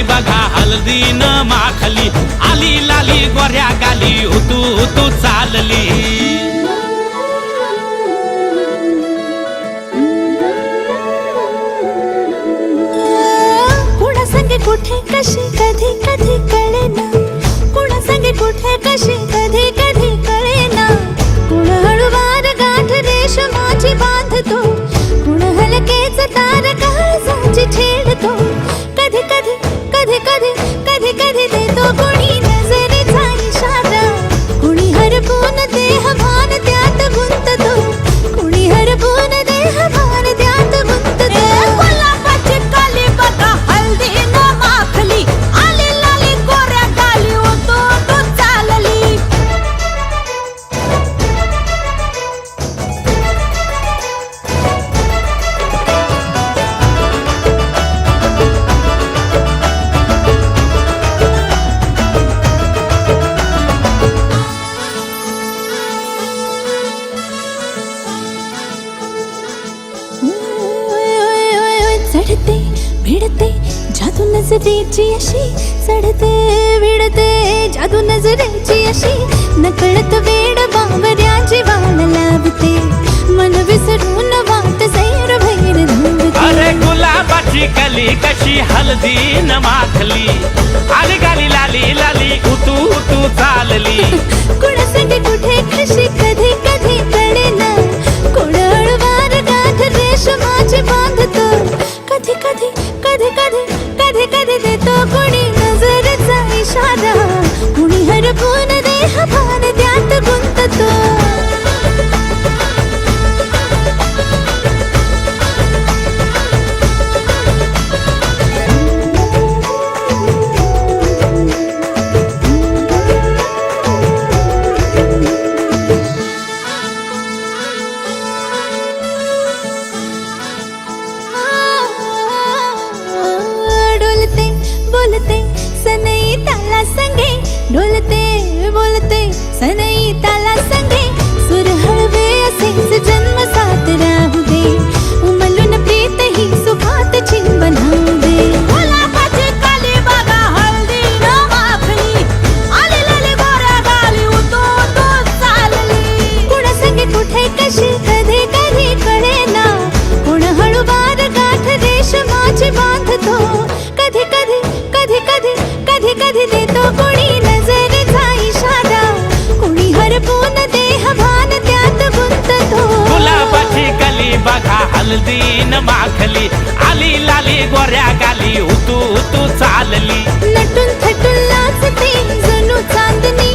बघा हलदीन माखली आली लाली गोऱ्या गाली तू चालली। कुणा संगे कुठे कशी कधी कधी कळेना, कुणा संगे कुठे कशी कधी कधी कळेना। कुण हळूवार गाठ रेशमाची बांधतो, कुण हलकेच तार काळजाची छेडतो। कधी कधी कधी कधी कधी कधी देतो कुणी नजरेचा इशारा, कुणी हरपून देह चढते भिडते जादू नजरेची अशी चढते भिडते जादू नजरेची अशी नकळत वेड बावऱ्याची वाण लावते मन विसरून वाट सैर भैर धावते अरे गुलाबाची कली कशी हळदीन माखली आली गाली लाली लाली उतू उतू चालली कुणासाठी कुठे कशी कधी कधी कळेना कोण हळूवार गाठ रेशमाची बांधतो कधी कधी कधी कधी कधी कधी देतो कोणी नजरेचा इशारा कुणी हरपून देह भान त्यात गुंततो डोलते बोलते सनई ताला संगे डोलते बोलते सनई ताला संगे सुर हळवे असेच जन्म साथ राहू दे उमलून प्रीत ही सुखात चिंबन होऊ दे गुलाबाची कली बघा हळदीन माखली आली लाली गोऱ्या गाली उतू उतू चालली कुणा संगे कुठे कशी कधी कधी कळेना कोण हळूवार गाठ रेशमाची बांधतो कधी कधी कधी कधी कधी कधी देतो कोणी नजरेचा इशारा कोणी हरपून देह भान त्यात गुंततो गुलाबाची कली बघा हळदीन माखली आली लाली गोऱ्या गाली उतू उतू चालली नटून थटून लाजते जणू चांदणी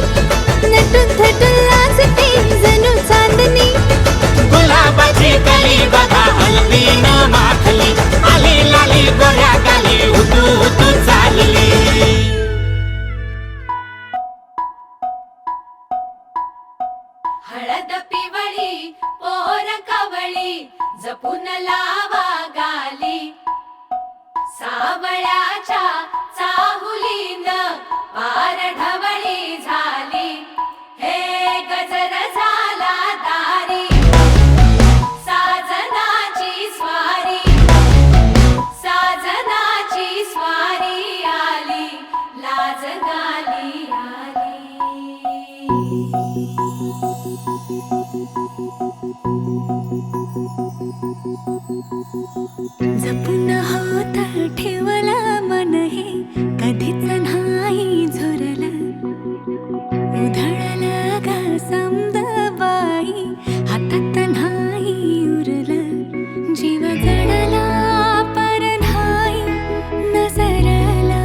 नटून थटून लाजते जणू चांदणी गुलाबाची कली बघा हळदीन माखली आली लाली गोऱ्या गाली उतू उतू चालली हळद पिवळी पोर कवळी जपून लावा गाली सावळ्याच्या चाहुलीन पार ढवळी झाली हे गजर झाला दारी साजनाची स्वारी आली लाज गाली आली जपून होत ठेवला मन हे कधीच नाही झुरलं उधळलं ग समदबाई हातात नाही उरलं जीव जडला पर नाही नजरला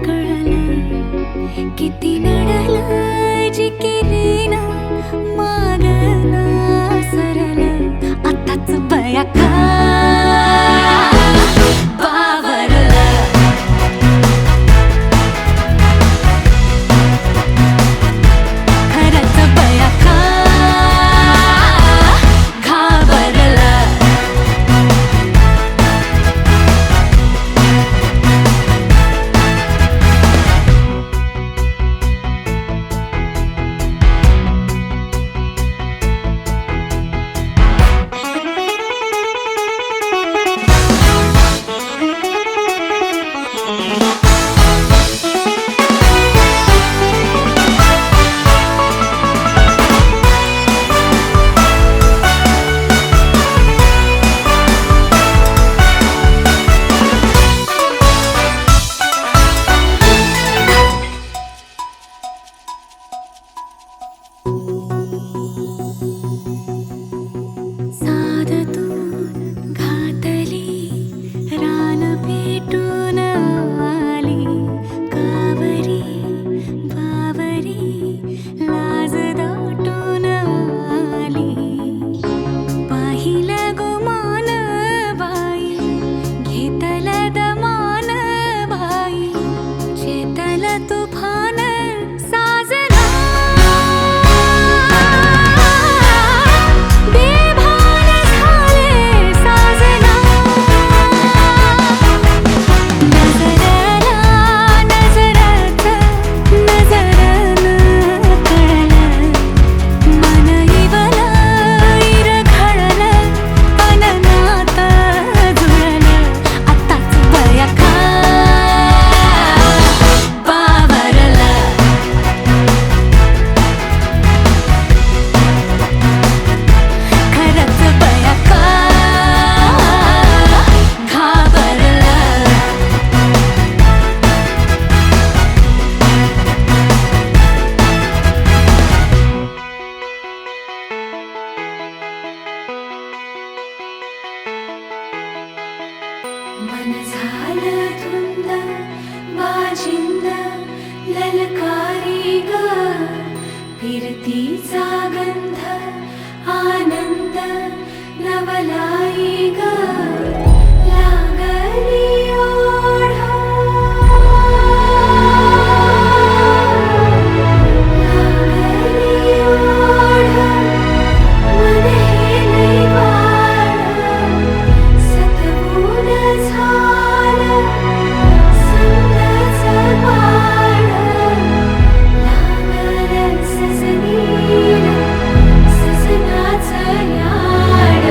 कळलं किती नडलं जी केलीना मागना सरलं आताच बया का बाबा मन झालं धुंद बाजिंद ललकारी ग फिरतीचा गंध आनंद नवलाई ग लागली ओढा लागली ओढा मन हे लई वाढ सतबूड झालं समजाचं बाळ लागलं सजनीला सजनाचं याड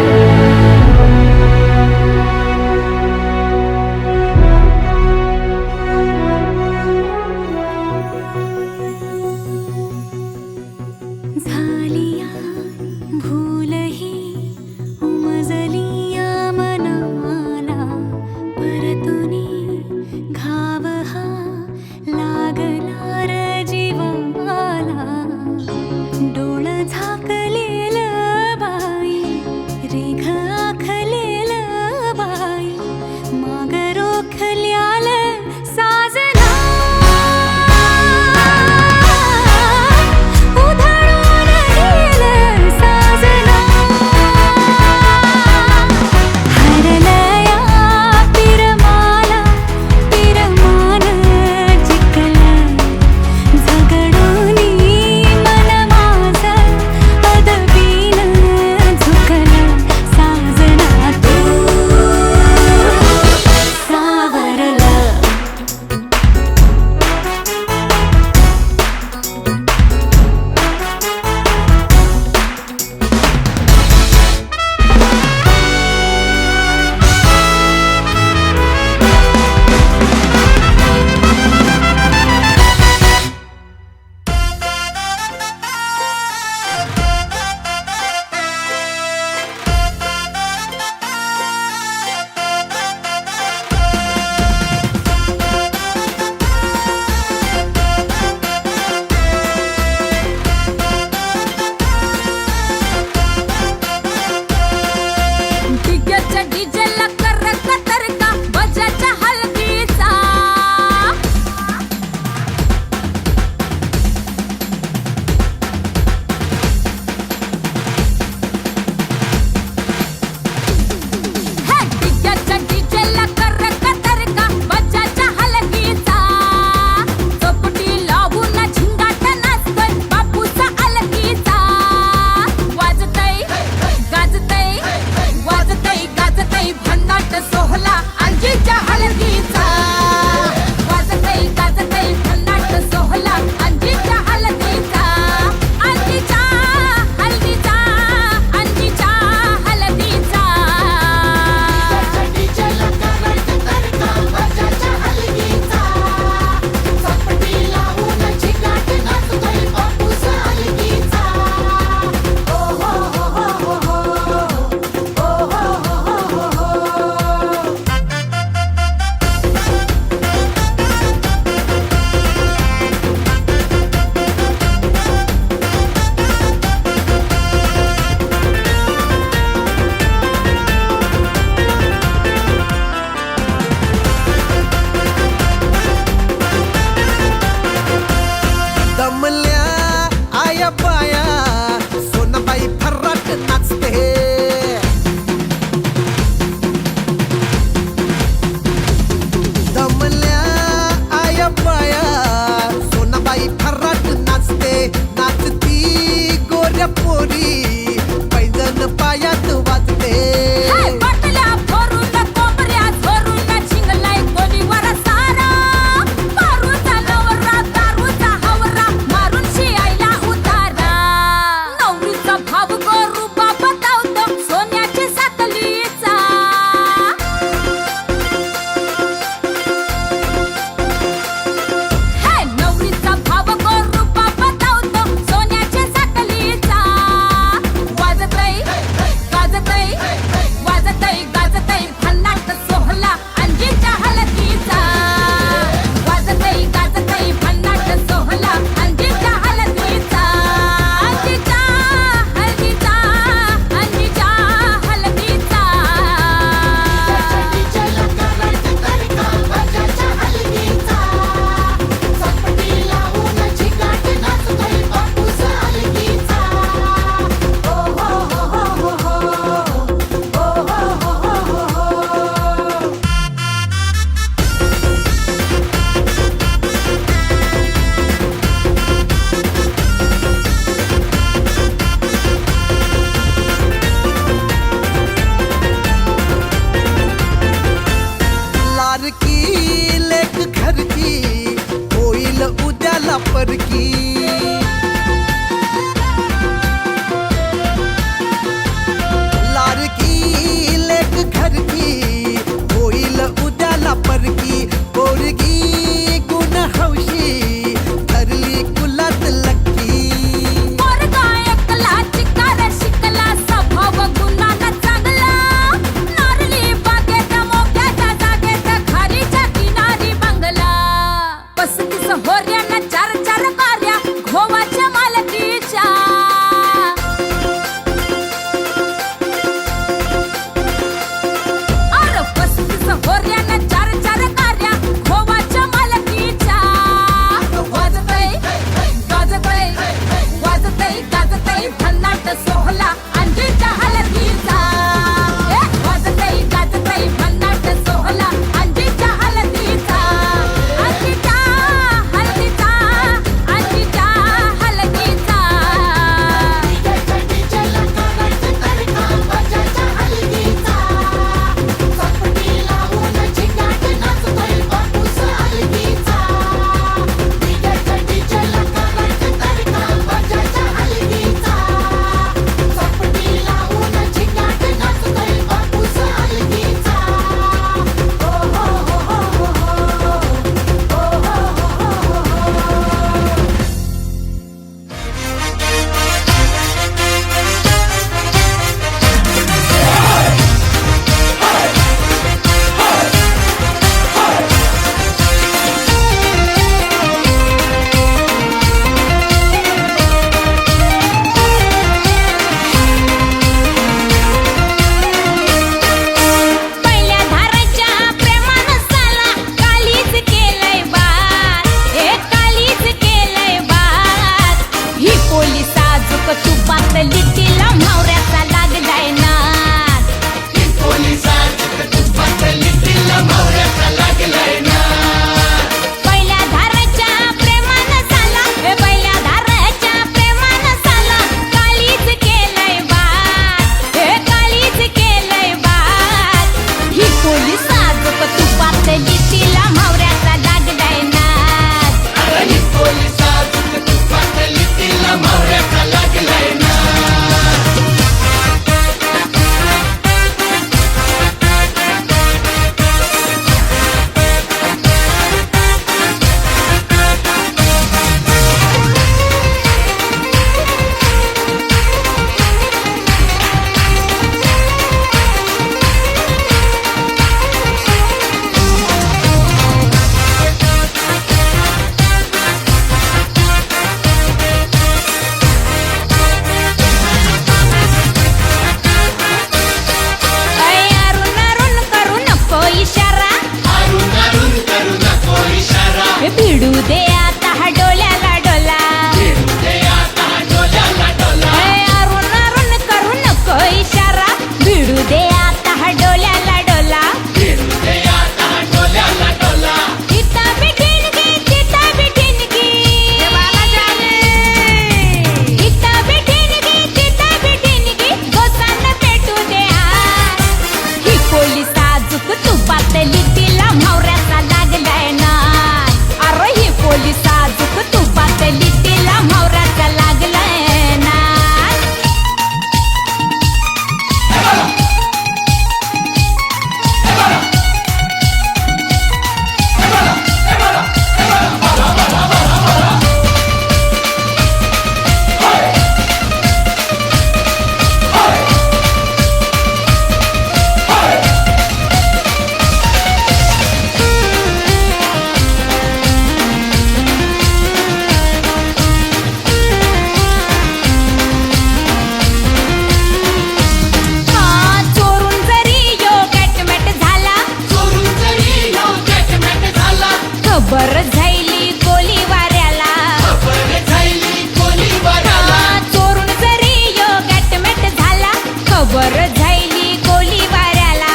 खबर झाली गोलीबाराला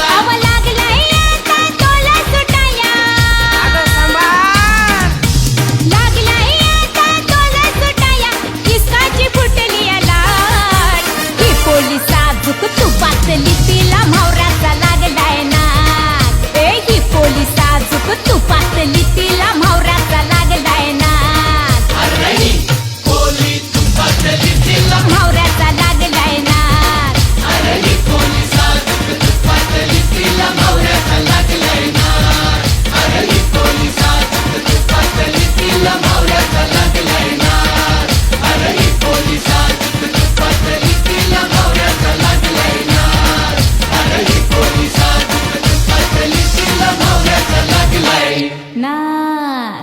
अव लागलाय आता तोला सुटाया लागलाय आता तोला सुटाया किसकाची फुटली लाट ही पोलिसा झुक तू पातली तिला म्हावऱ्याचा लागलाय नाक ए ही पोलिसा झुक तू पातली तिला म्हावऱ्याचा लागलाय नाक म्हावऱ्याचा लागलाय नाक नाक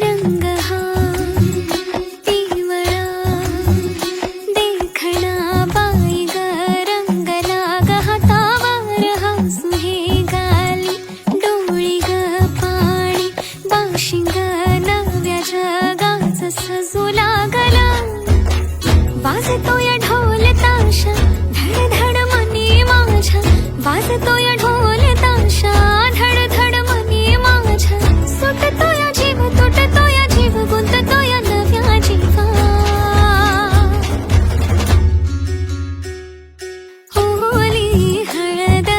रंग हा पिवळा देखणा बाई ग रंग लाग हातावर हसू हे गाली डोळी ग पाणी बाशिंग नव्या जगाच सजू लागला वाजतोय ढोल ताशा धड धड मनी माझ्या वाजतोय ढोल ताशा धड धड मनी माझ्या सुटतोय जीव तुटतोय जीव गुंततोय नव्या जीवा होली हळद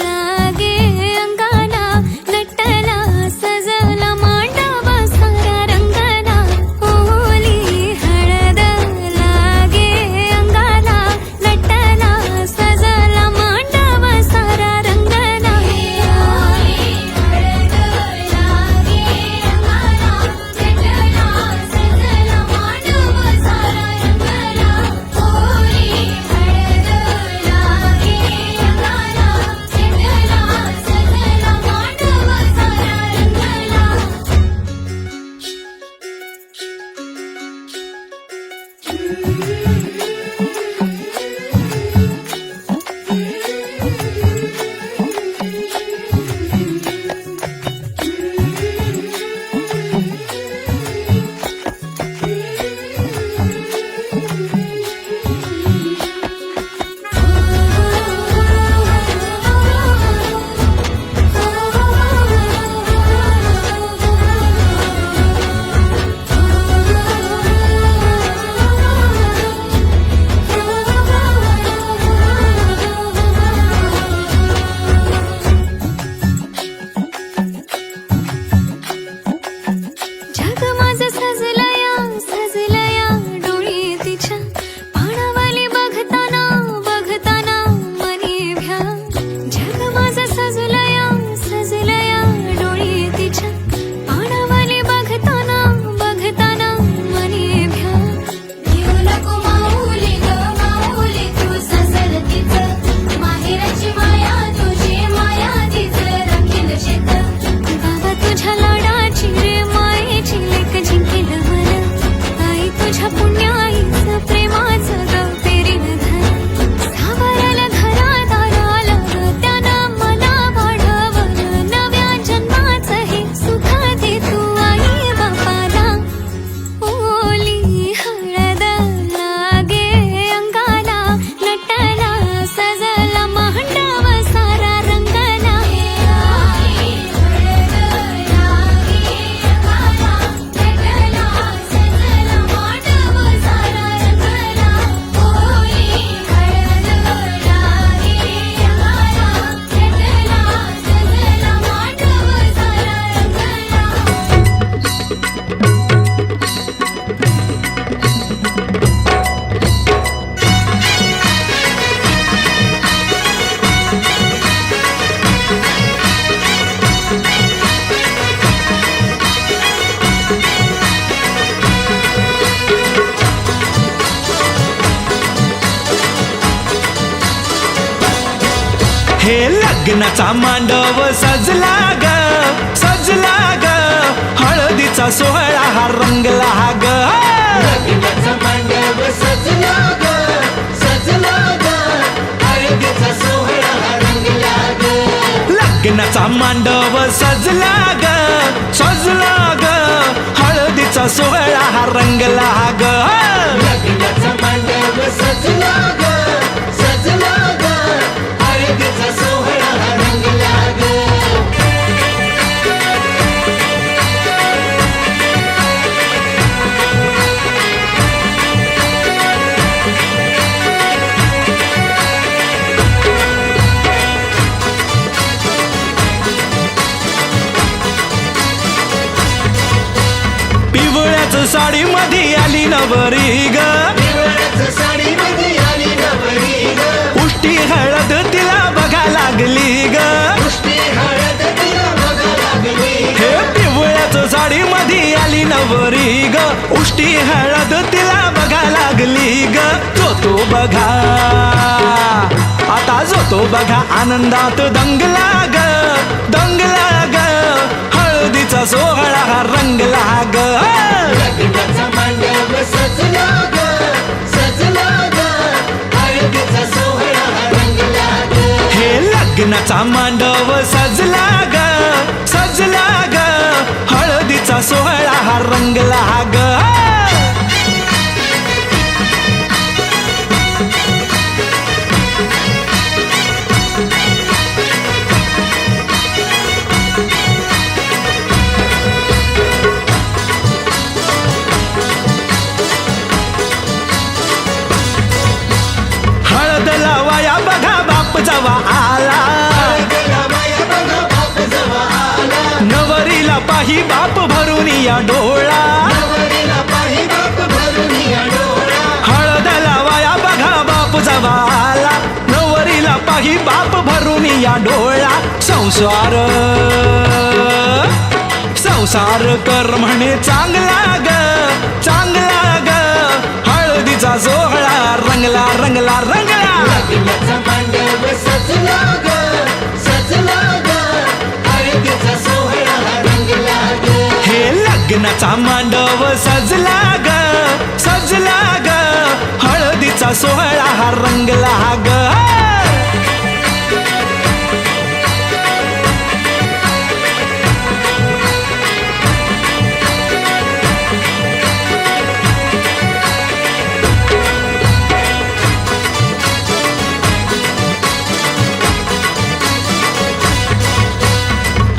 लागे अंगाला नटला सजला मांडव सारा रंगला होली हळद लागे अंगाला नटला सजला मांडव सारा रंगला होली हळद लागे अंगाला नटला सजला मांडव सारा रंगला होली हळद लागे अंगाला नटला सजला मांडव सारा रंगला जग माझं सजलया डोळी तिच्या पाणावाली बघताना बघताना मनी भ्या जग माझं सजलया डोळी तिच्या पाणावाली बघताना बघताना मनी भ्या घेऊ नको माऊली ग माऊली तू सजलतीच माहेराची माया तुझी माया तिचं रंगीन शेत बाबा तुझ्या लाडाची रे मायेची लेक जिंकेल मन आई तुझ्या पुण्याईचं प्रेमाचं ग पेरीन धन सावराला घरात आला त्यानं मला वाढवलं नव्या जन्माचं हे सुख दे तू आई बापाला ओली हळद लागे अंगाला नटला सजला मांडव सारा रंगला हळद लागे अंगाला नटला सजला मांडव सारा रंगला होली हळद लागे अंगाला नटला सजला मांडव सारा रंगला हे लग्नाचा मांडव सजला ग हळदीचा सोहळा हा रंगला ग लग्नाचा मांडव सजला ग हळदीचा सोहळा रंगला ग लग्नाचा मांडव सजला ग सजला ग हळदीचा सोहळा हा रंगला ग लग्नाचा मांडव सजला ग सजला ग हळदीचा सोहळा रंगला ग पिवळ्याच साडी मध्ये आली नवरी ग पिवळ्याच साडीमध्ये आली नवरी ग उष्टी हळद तिला बघा लागली ग पुष्टी हळद तिला बघा लागली हे पिवळ्याच साडी मध्ये आली नवरी ग उष्टी हळद तिला बघा लागली ग जो बघा आता जो बघा आनंदात दंगला ग दंगला ग हळदीचा सोहळा हा रंगला ग लग्नाचा मांडव सजला ग सजला ग हळदीचा सोहळा रंगला ग हे लग्नाचा मांडव सजला ग सजला ग हळदीचा सोहळा हा रंगला ग हळद लावाया बघा बाप जवा आला हळदीला बाया बघा बाप जवा आला नवरीला पाही बाप भरून या डोळा नवरीला पाही बाप भरून या डोळा हळद लावाया बघा बाप जवा आला नवरीला पाही बाप भरून या डोळा संसार संसार कर म्हणे चांगला ग चांगला ग हळदीचा सोहळा रंगला रंगला रंगला लग्नाचा मांडव सजला ग सजला ग हळदीचा सोहळा रंगला ग हे लग्नाचा मांडव सजला ग सजला ग हळदीचा सोहळा हा रंगला ग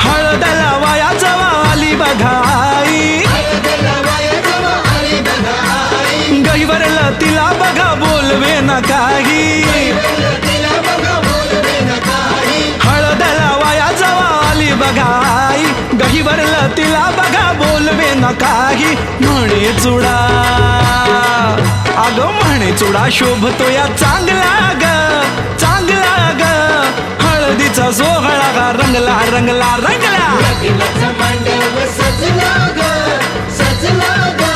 हळद लावाया जवा आली बघाई हळदीला बाया जवा आली बघा आई गहिवरला तिला बघा बोलवे न काही तिला बघा बोलवे न काही हळद लावाया जवा आली बघाई गहिवरला तिला बघा बोलवे न काही म्हणे चुडा अग म्हणे चुडा शोभतो या चांगला ग चांगला ग हळदीचा सोहळा गा रंगला रंगला रंगला लग्नाचा मांडव सजला ग सजला ग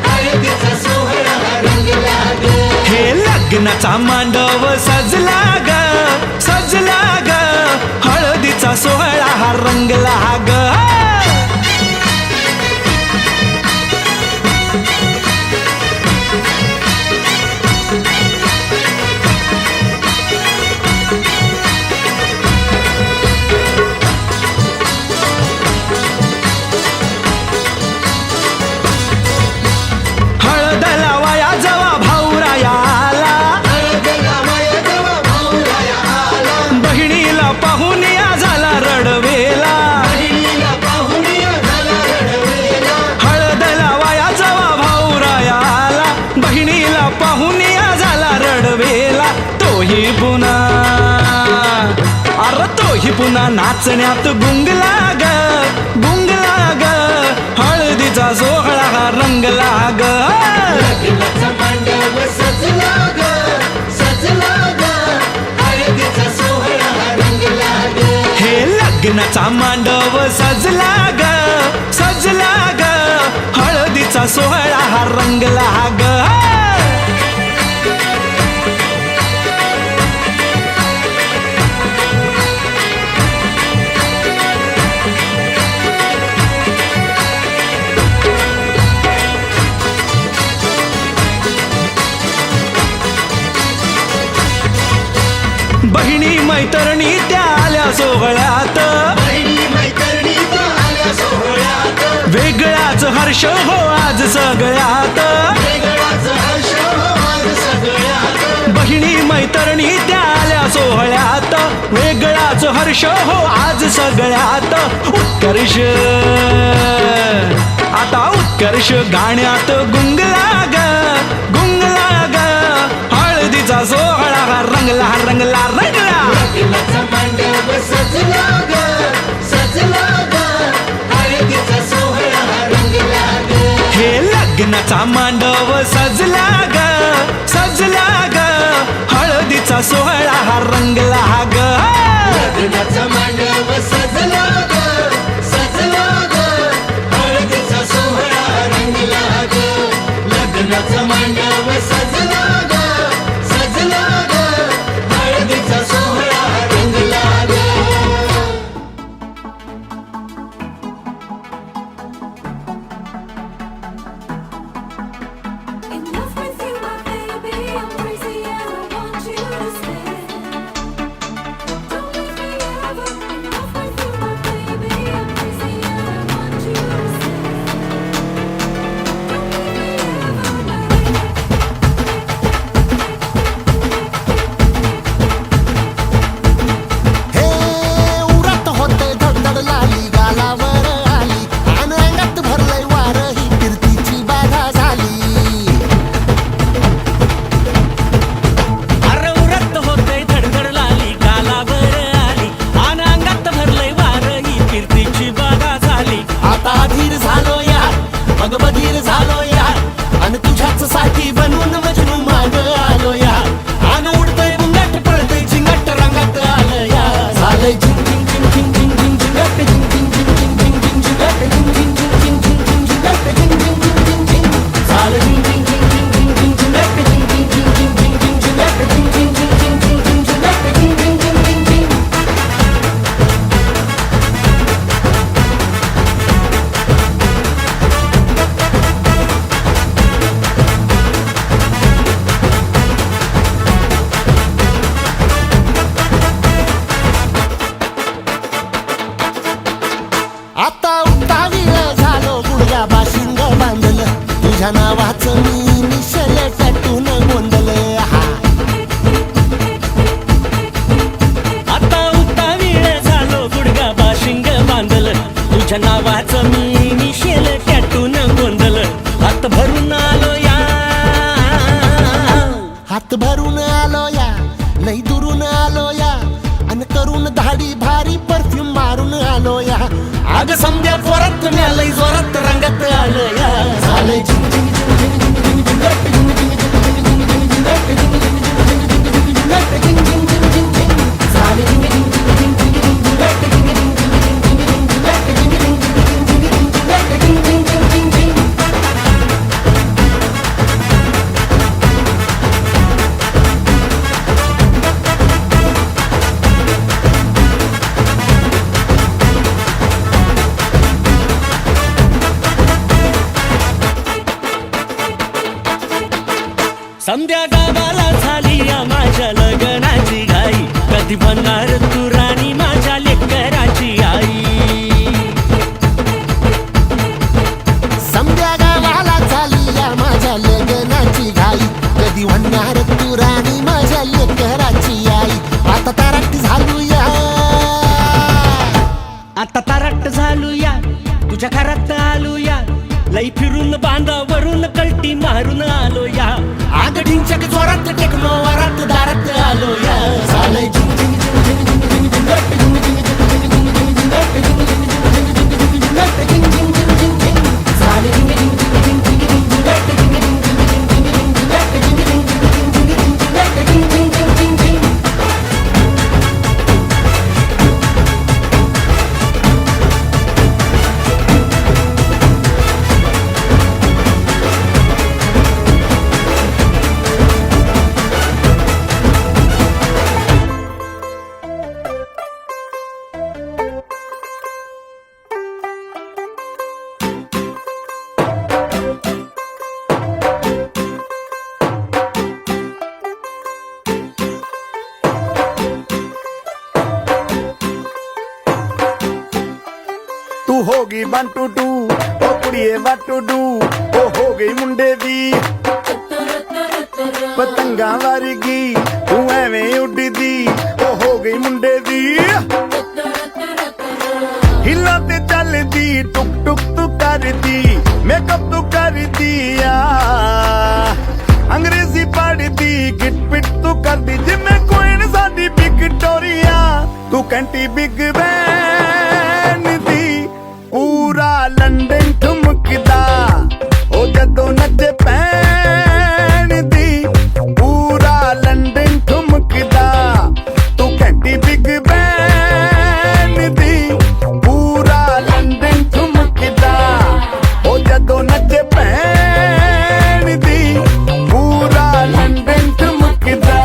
हळदीचा सोहळा रंगला ग हे लग्नाचा मांडव सजला ग सजला ग हळदीचा सोहळा हा रंगला ग हळद लावाया जवा भाऊराया आला हळदीला बाया जवा भाऊराया आला बहिणीला पाहून या झाला रडवेला बहिणीला पाहून या झाला रडवेला हळद लावाया जवा भाऊराया आला बहिणीला पाहून या झाला रडवेला तोही पुन्हा अरे तोही पुन्हा नाचण्यात गुंगला ग गुंगला ग हळदीचा सोहळा हा रंगला ग लग्नाचा मांडव सजला ग सजला ग हळदीचा सोहळा रंगला ग हे लग्नाचा मांडव सजला ग सजला ग हळदीचा सोहळा हा रंगला ग मैत्रिणी त्या आल्या सोहळ्यात वेगळाच हर्ष हो आज सगळ्यात बहिणी मैत्रिणी त्या आल्या सोहळ्यात वेगळाच हर्ष हो आज सगळ्यात उत्कर्ष आता उत्कर्ष गाण्यात गुंगला ग हळदीचा सोहळा रंगला रंगला रंगला हे लग्नाचा मांडव सजला ग सजला ग हळदीचा सोहळा हा रंगला ग लग्नाचा मांडव सजला ग सजला ग हळदीचा सोहळा रंगला ग लग्नाचा मांडव सजला ग सजला ग हळदीचा सोहळा रंगला ग In love with you, my baby, I'm crazy and I want you to stay. Don't leave me ever. In love with you, my baby, I'm crazy and I want you to stay. Don't leave me ever, baby. हे उरात होते धडधड लाली गालावर आली आणि अंगात भरलंय वार ही कीर्तीची बाधा झाली अरे उरत होते धडधड लाली गालावर आली आणि अंगात भरलंय वार ही कीर्तीची बाधा झाली आता अधीर झालो यार मग बधीर झालो यार आणि तुझ्याच साठी बनवून मजनू माग आलो यार आणि उडतय बुंगाट पळतय झिंगाट रंगात आलं यार झालंय झिंग झिंग झिंग झिंग झिंग झिंग झिंगाट झिंग झिंग झिंग झिंग झिंग झिंग झिंगाट झिंग झिंग झिंग झिंग झिंग झिंग झिंगाट झिंग झिंग झिंग झिंग झिंग झालं झिंग झिंग झिंग झिंग झिंग झिंग झिंगाट झिंग झिंग झिंग झिंग झिंग झिंग झिंगाट झिंग झिंग झिंग झिंग झिंग झिंग झिंगाट झिंग झिंग झिंग झिंग झिंग आता उतावीळ झालो गुडघा बाशिंग बांधलं तुझ्या नावाचं मी निशल टॅटून गोंधलं हा आता उतावीळ झालो गुडगा बाशिंग बांधलं तुझ्या नावाचं मी निशेल टॅटून गोंधलं हात भरून आलो या हात भरून आलो या लई दुरून आलो या आणि करून धाडी भारी परफ्यूम मारून आलो या अग समद्या जोरात न्यालय जोरात रंगात आलं या झालंय झिंग झिंग झिंग झिंग झिंग झिंग झिंगाट झिंग झिंग झिंग झिंग झिंग झिंगाट झिंग झिंग झिंग झिंग झिंग झिंगाट झिंग झिंग झिंग झिंग झिंग झालंय झिंग झिंग झिंग झिंग झिंग झिंग झिंगाट झिंग झिंग झिंग झिंग झिंग झिंग झिंगाट झिंग झिंग झिंग झिंग झिंग झिंग झिंगाट झिंग झिंग झिंग झिंग झिंग समध्या गावाला झाली या माझ्या लग्नाची घाई कधी बनणार तू राणी माझ्या लेकराची आई समद्या गावाला झाली या माझ्या लग्नाची घाई कधी म्हणणार तू राणी माझ्या लेकराची आई आता ताराट झालू या आता तारट झालो या तुझ्या घरात आलो या लई फिरून बांधावरून कलटी मारून आलो या आग ढिंचक जोरात टेकलो वरात दारात आलो या झालंय झिंग झिंग झिंग झिंग झिंग झिंग झिंगाट झिंग झिंग झिंग झिंग झिंग झिंग झिंगाट झिंग झिंग झिंग झिंग झिंग झिंग झिंगाट झिंग झिंग झिंग झिंग झिंग झालंय झिंग झिंग झिंग झिंग झिंग झिंग झिंगाट झिंग झिंग झिंग झिंग झिंग झिंग झिंगाट झिंग झिंग झिंग झिंग झिंग झिंग झिंगाट झिंग झिंग झिंग झिंग झिंग ਤੂੰ ਹੋ ਗਈ 1 2 2 ਉਹ ਕੁੜੀਏ what to do ਉਹ ਹੋ ਗਈ ਮੁੰਡੇ ਦੀ ਪਤੰਗਾਂ ਵਰਗੀ ਤੂੰ ਐਵੇਂ ਉੱਡਦੀ ਉਹ ਹੋ ਗਈ ਮੁੰਡੇ ਦੀ ਹਿੱਲਾਂ ਤੇ ਚੱਲਦੀ ਟੁਕ ਟੁਕ ਤੂੰ ਕਰਦੀ ਮੇਕਅਪ ਤੂੰ ਕਰਦੀ ਆ ਅੰਗਰੇਜ਼ੀ ਪੜ੍ਹਦੀ ਗਿਟ ਪਿਟ ਤੂੰ ਕਰਦੀ ਜਿਵੇਂ ਕੁਈਨ ਸਾਡੀ ਵਿਕਟੋਰੀਆ ਤੂੰ ਕੈਂਟੀ ਬਿਗ ਬੈਨ ਦੀ ਪੂਰਾ ਲੰਡਨ ਠੁਮਕਦਾ ਉਹ ਜਦੋਂ ਨੱਚੇ ਪੈਣ ਦੀ ਪੂਰਾ ਲੰਡਨ ਠੁਮਕਦਾ ਤੂੰ ਕੈਂਟੀ ਬਿਗ ਬੈਨ ਦੀ ਪੂਰਾ ਲੰਡਨ ਠੁਮਕਦਾ ਉਹ ਜਦੋਂ ਨੱਚੇ ਪੈਣ ਦੀ ਪੂਰਾ ਲੰਡਨ ਠੁਮਕਦਾ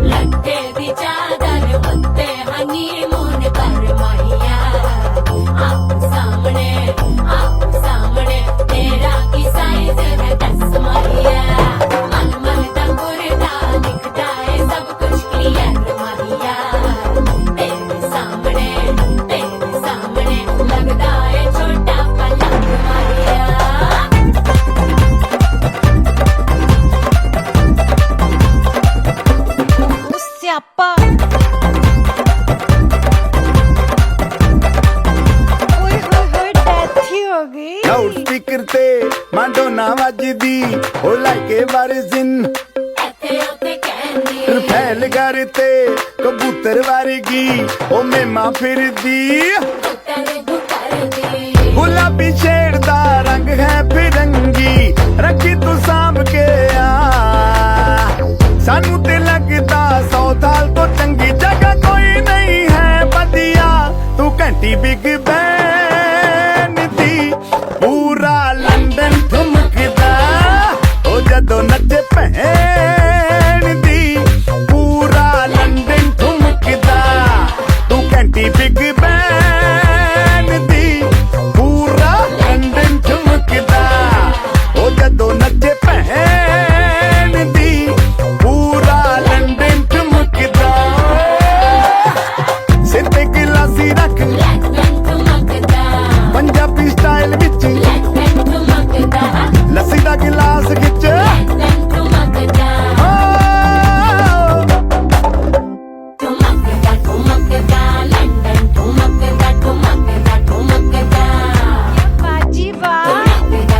ਲੱਗੇ ਦੀ ਚਾਦਰ ਉੱਤੇ ਹਨੀਮੂਨ ਕਰ ਮਾਹੀਆ ਆਪ ਸਾਹਮਣੇ ਤੇਰਾ ਕੀ ਸਾਈਜ਼ ਹੈ ਦੱਸ ਮਾਹੀਆ ਮਨ ਮਨ ਦਾ ਗੁਰਦਾ ਦਿਖਦਾ ਹੈ ਸਭ ਕੁਝ ਕਲੀਅਰ ਮਾਹੀਆ ਤੇਰੇ ਸਾਹਮਣੇ ਲੱਗਦਾ ਹੈ ਛੋਟਾ ਪਲਕ ਮਾਹੀਆ ਸਿਆਪਾ ਓਏ ਹੋਏ ਹੋਏ ਡੈਥ ਹੀ ਹੋ ਗਈ ਲਾਊਡ ਸਪੀਕਰ ਤੇ ਮਾਂਡੋਨਾ ਵੱਜਦੀ ਉਹ ਲਾਈਕੇ ਵਾਰਿਜ਼ਨ ਇੱਥੇ ਉੱਤੇ ਕਹਿੰਦੀ ਫੈਲ ਘਰ ਤੇ ਕਬੂਤਰ ਵਰਗੀ ਉਹ ਮੇਮਾ ਫਿਰਦੀ ਕਰਦੀ ਗੁਲਾਬੀ ਸ਼ੇਡ ਦਾ ਰੰਗ ਹੈ ਫਿਰੰਗੀ ਰੱਖੀ ਤੂੰ ਸਾਂਭ ਕੇ ਆ ਸਾਨੂੰ ਤੇ ਲੱਗਦਾ 100 ਸਾਲ ਤੋਂ ਚੰਗੀ ਜਗ੍ਹਾ ਕੋਈ ਨਹੀਂ ਹੈ ਵਧੀਆ ਤੂੰ ਘੰਟੀ ਬਿਗ ਬੈਨ ਦੀ ਪੂਰਾ ਲੰਡਨ ਠੁਮਕਦਾ ਉਹ ਜਦੋਂ ਨੱਚੇ ਭੈਣ ਦੀ ਪੂਰਾ ਲੰਡਨ ਠੁਮਕਦਾ ਤੂੰ ਘੰਟੀ ਬਿਗ ਬੈਨ ਦੀ ਪੂਰਾ ਲੰਡਨ ਠੁਮਕਦਾ ਉਹ ਜਦੋਂ ਨੱਚੇ ਭੈਣ ਦੀ ਪੂਰਾ ਲੰਡਨ ਠੁਮਕਦਾ ਸਿਰ ਤੇ ਗਿਲਾਸੀ ਰੱਖ ਲੈਂਟਨ ਠੁਮਕਦਾ ਪੰਜਾਬੀ ਸਟਾਈਲ ਵਿੱਚ ਲੈਂਟਨ ਠੁਮਕਦਾ ਲੱਸੀ ਦਾ ਗਿਲਾਸ ਖਿੱਚ ਲੈਂਟਨ ਠੁਮਕਦਾ ਠੁਮਕਦਾ ਲੈਂਟਨ ਠੁਮਕਦਾ ਬਾਜੀ ਬਾ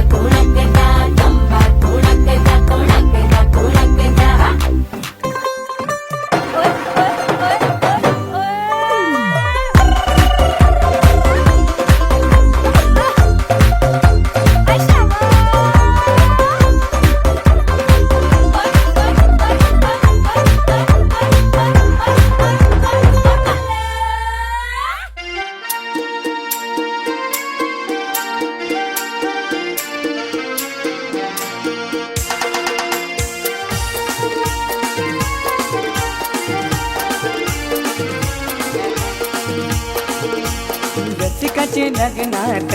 ਠੁਮਕਦਾ ਤੰਬਾ ਠੁਮਕਦਾ रसिकाचे लग्नात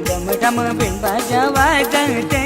दम दम बिंबाजा वाजते